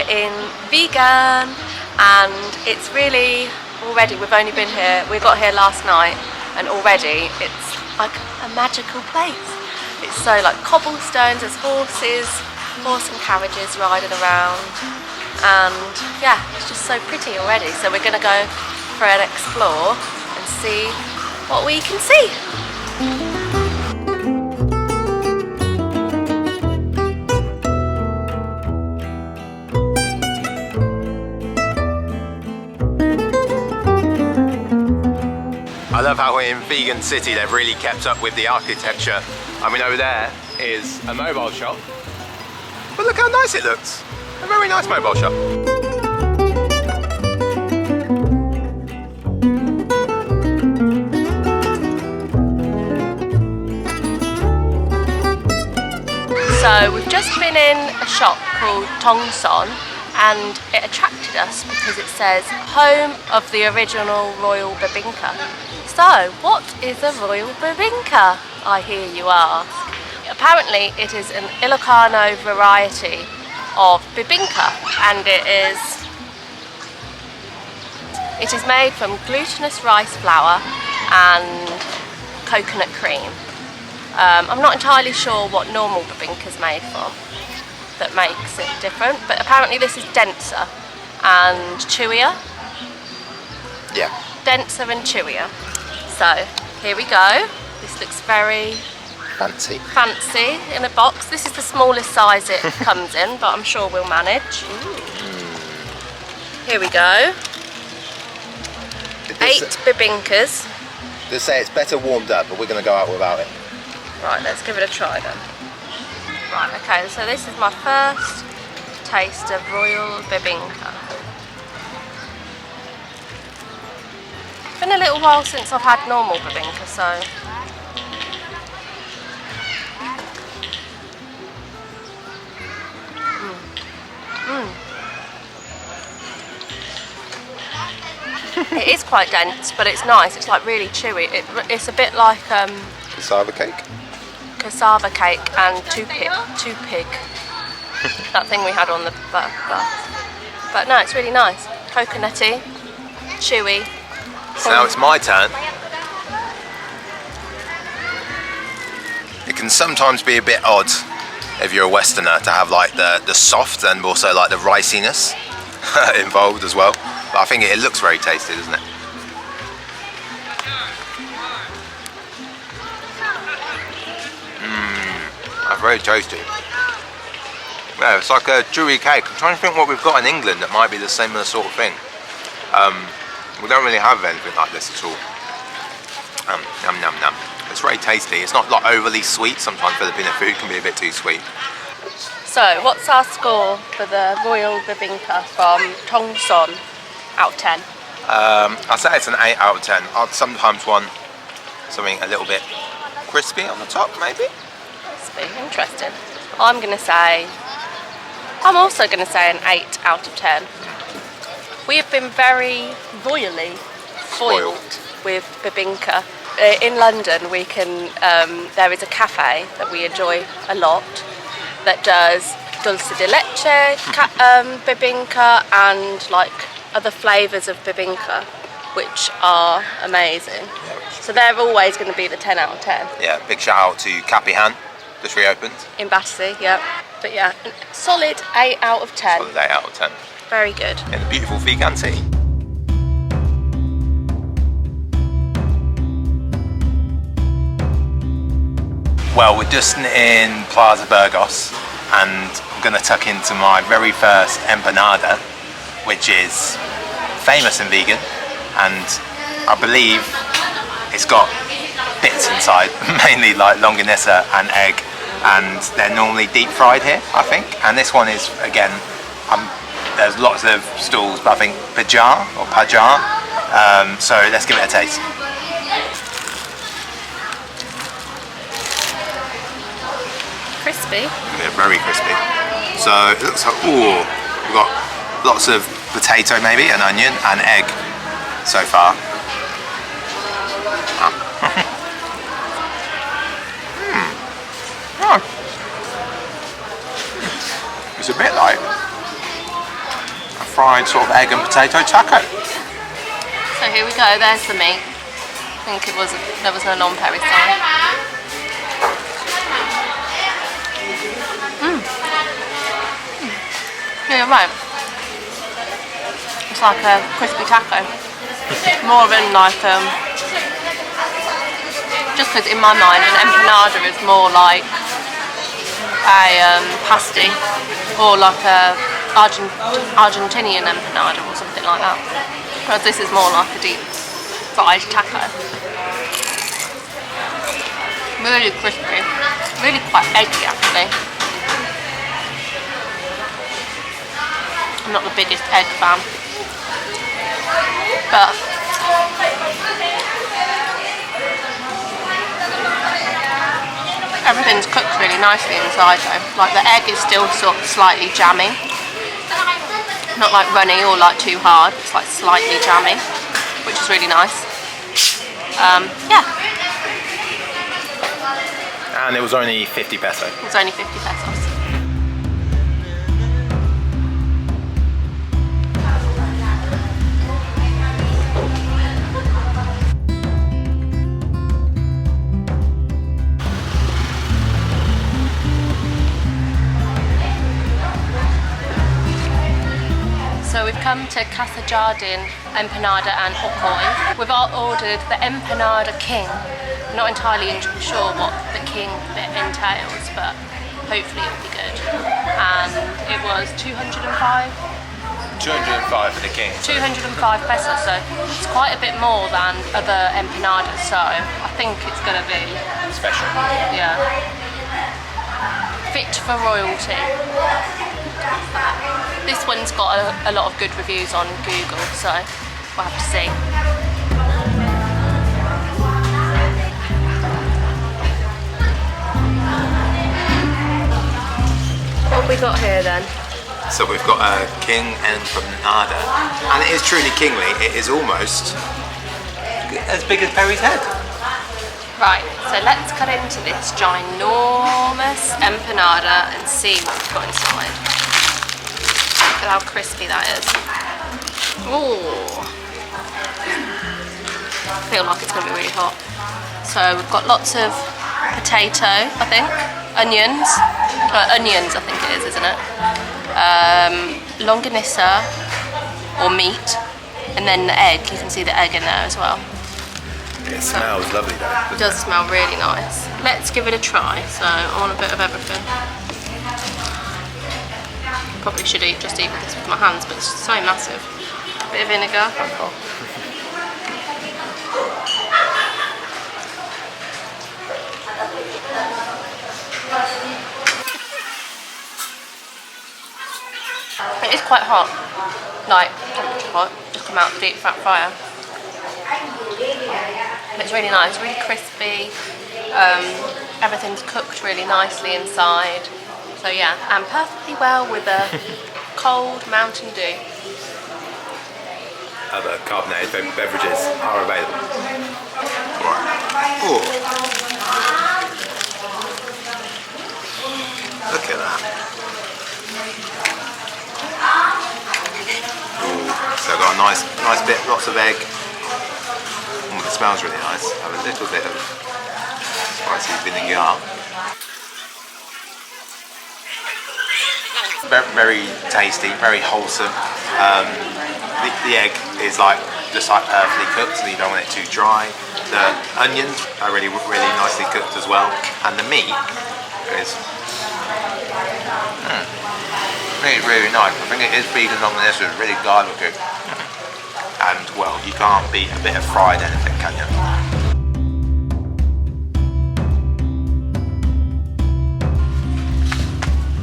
in Vigan, and it's really, already, we've only been here, we got here last night, and already it's like a magical place. It's so like cobblestones, there's horse and carriages riding around, and yeah, it's just so pretty already. So we're gonna go for an explore and see what we can see. I love how in Vigan City they've really kept up with the architecture. I mean, over there is a mobile shop, but look how nice it looks. A very nice mobile shop. So we've just been in a shop called Tongson, and it attracted us because it says home of the original royal Babinka. So what is a royal Babinka, I hear you ask? Apparently it is an Ilocano variety of Babinka, and it is made from glutinous rice flour and coconut cream. I'm not entirely sure what normal Babinka is made from that makes it different, but apparently this is denser and chewier. Yeah. Denser and chewier. So here we go. This looks very fancy in a box. This is the smallest size it comes in, but I'm sure we'll manage. Here we go. 8 Babinkas. They say it's better warmed up, but we're going to go out without it. Right, let's give it a try then. Right, okay, so this is my first taste of royal Babinka. It's been a little while since I've had normal Babinka, so... It is quite dense, but it's nice. It's like really chewy. It's a bit like cassava cake. Cassava cake and toothpick. That thing we had on the bus. But no, it's really nice. Coconutty, chewy. So now it's my turn. It can sometimes be a bit odd if you're a Westerner to have like the soft and also like the riciness involved as well. But I think it looks very tasty, doesn't it? That's very tasty. Yeah, it's like a chewy cake. I'm trying to think what we've got in England that might be the similar sort of thing. We don't really have anything like this at all. Yum yum yum. It's very tasty. It's not like overly sweet. Sometimes Filipino food can be a bit too sweet. So, what's our score for the royal Babinka from Tongson out of 10? I'd say it's an 8 out of 10. I'd sometimes want something a little bit crispy on the top, maybe. Crispy, interesting. I'm also going to say an 8 out of 10. We have been very royally spoiled with Babinka. In London, we can. There is a cafe that we enjoy a lot that does dulce de leche, Babinka, and like other flavours of Babinka, which are amazing. Yeah, so they're always going to be the 10 out of 10. Yeah, big shout out to Capihan, just reopened. In Battersea, yeah. But yeah, solid 8 out of 10. Solid 8 out of 10. Very good. In the beautiful Vigan City. Well, we're just in Plaza Burgos, and I'm going to tuck into my very first empanada, which is famous in Vigan, and I believe it's got bits inside, mainly like longanisa and egg, and they're normally deep fried here, I think. And this one is, again, there's lots of stalls, but I think pajar, so let's give it a taste. Crispy. Yeah, very crispy. So it looks like, ooh, we've got lots of potato maybe, and onion and egg so far. It's a bit like fried sort of egg and potato taco. So here we go, there's the meat. I think there was a non-peri sign. Yeah, you're right. It's like a crispy taco. More than like, just because in my mind an empanada is more like a pasty or like a Argentinian empanada or something like that. Whereas this is more like a deep fried taco. Really crispy, really quite eggy actually. I'm not the biggest egg fan, but everything's cooked really nicely inside though. Like the egg is still sort of slightly jammy, not like runny or like too hard. It's like slightly jammy, which is really nice. Yeah. And it was only 50 peso. It was only 50 pesos. So we've come to Casa Jardin Empanada and Okoy. We've all ordered the Empanada King. I'm not entirely sure what the King bit entails, but hopefully it'll be good. And it was 205? 205 for the king. 205 pesos, so it's quite a bit more than other empanadas, so I think it's going to be Special. yeah, fit for royalty. This one's got a lot of good reviews on Google, so we'll have to see. What have we got here then? So we've got a king empanada, and it is truly kingly. It is almost as big as Perry's head. Right, so let's cut into this ginormous empanada and see what we've got inside. Look at how crispy that is. Ooh. I feel like it's going to be really hot. So we've got lots of potato, I think, onions. Onions, I think it is, isn't it? Longanisa, or meat, and then the egg. You can see the egg in there as well. It smells lovely though. It does smell really nice. Let's give it a try. So I want a bit of everything. Probably should just eat this with my hands, but it's so massive. A bit of vinegar. It is quite hot, like temperature hot, just come out of the deep fat fryer. But it's really nice, really crispy. Everything's cooked really nicely inside. So yeah, and perfectly well with a cold Mountain Dew. Other carbonated beverages are available. Ooh. Look at that. Ooh. So I've got a nice bit, lots of egg. It smells really nice. Have a little bit of spicy vinegar. Very tasty, very wholesome. The egg is just perfectly cooked, so you don't want it too dry. The onions are really nicely cooked as well, and the meat is really nice. I think it is vegan on this. It's really garlicky, and well, you can't beat a bit of fried anything, can you?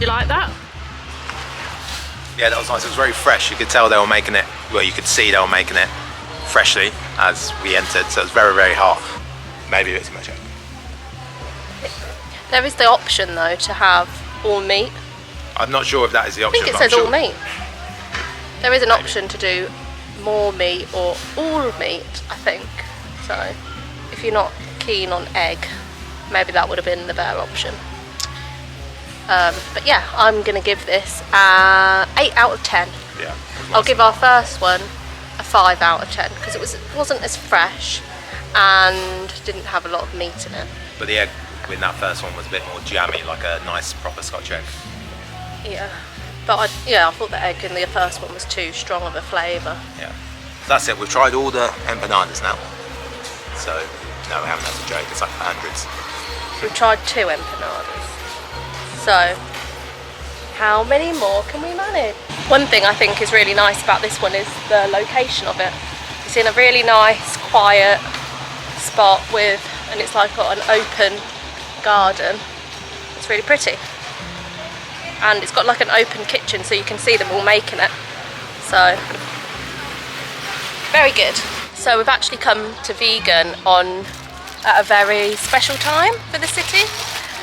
You like that? Yeah, that was nice. It was very fresh. You could tell they were making it, well, you could see they were making it freshly as we entered, so it was very hot. Maybe a bit too much egg. There is the option though to have all meat. I'm not sure if that is the option. I think it says all meat. There is an option to do more meat or all meat, I think. So if you're not keen on egg, maybe that would have been the better option. But yeah, I'm going to give this 8 out of 10. Yeah. I'll give our first one a 5 out of 10 because it wasn't as fresh and didn't have a lot of meat in it. But the egg in that first one was a bit more jammy, like a nice proper Scotch egg. Yeah, but I thought the egg in the first one was too strong of a flavour. Yeah. So that's it. We've tried all the empanadas now. So no, we haven't. That's a joke. It's like hundreds. We've tried 2 empanadas. So how many more can we manage? One thing I think is really nice about this one is the location of it. It's in a really nice, quiet spot and it's like got an open garden. It's really pretty. And it's got like an open kitchen so you can see them all making it. So, very good. So we've actually come to Vigan at a very special time for the city.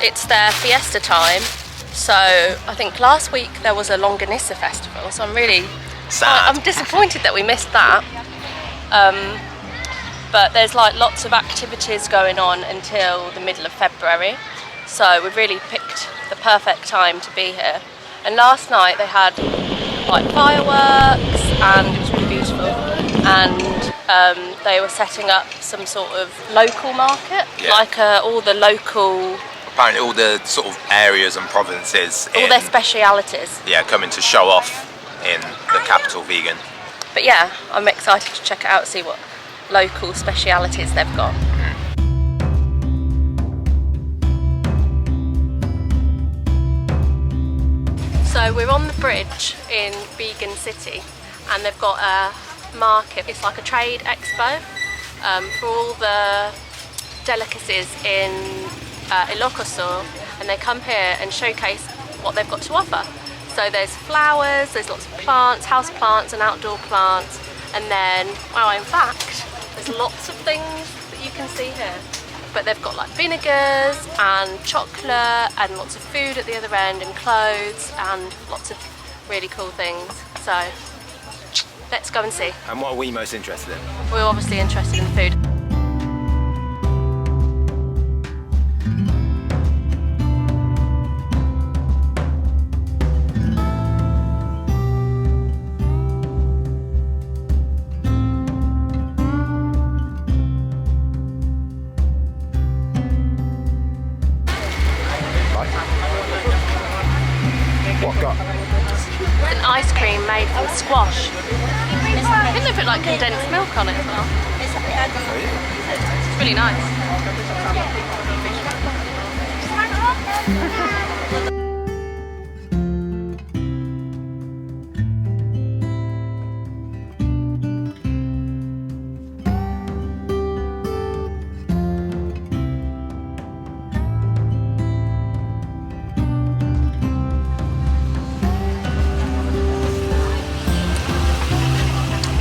It's their fiesta time. So I think last week there was a Longanissa festival, so I'm really sad. I'm disappointed that we missed that. But there's like lots of activities going on until the middle of February. So we've really picked the perfect time to be here. And last night they had like fireworks and it was really beautiful. And they were setting up some sort of local market, like all the local... Apparently all the sort of areas and provinces... all their specialities. Yeah, coming to show off in the capital, Vigan. But yeah, I'm excited to check it out, see what local specialities they've got. So we're on the bridge in Vigan City and they've got a market. It's like a trade expo for all the delicacies in Ilocos Sur, and they come here and showcase what they've got to offer. So there's flowers, there's lots of plants, house plants and outdoor plants, and then, well, in fact, there's lots of things that you can see here. But they've got like vinegars and chocolate and lots of food at the other end and clothes and lots of really cool things. So let's go and see. And what are we most interested in? We're obviously interested in food. What got? It's an ice cream made from squash. I think they put like condensed milk on it as well. It's really nice.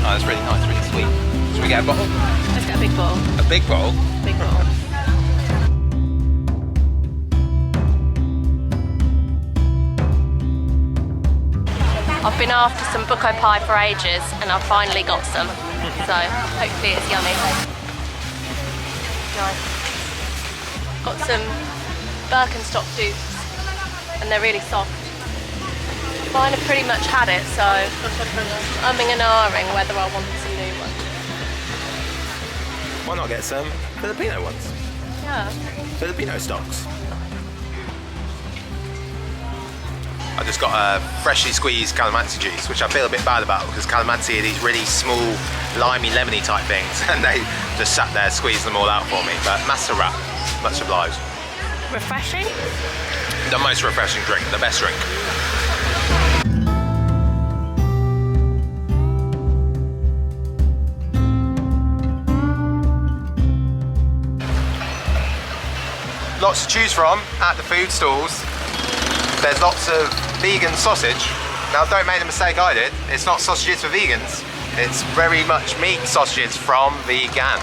Oh, it's really nice, really sweet. Should we get a bottle? Let's get a big bowl. A big bowl? Big bowl. I've been after some buko pie for ages and I've finally got some. So hopefully it's yummy. Nice. Got some Birkenstock dupes and they're really soft. Mine have pretty much had it, so umming and ahhing whether I want some new ones. Why not get some Filipino ones? Yeah. Filipino stocks. I just got a freshly squeezed calamansi juice, which I feel a bit bad about because calamansi are these really small, limey, lemony type things, and they just sat there, squeezed them all out for me. But master wrap, much obliged. Refreshing? The most refreshing drink, the best drink. Lots to choose from at the food stalls. There's lots of vegan sausage. Now don't make the mistake I did, it's not sausages for vegans, it's very much meat sausages from Vigan.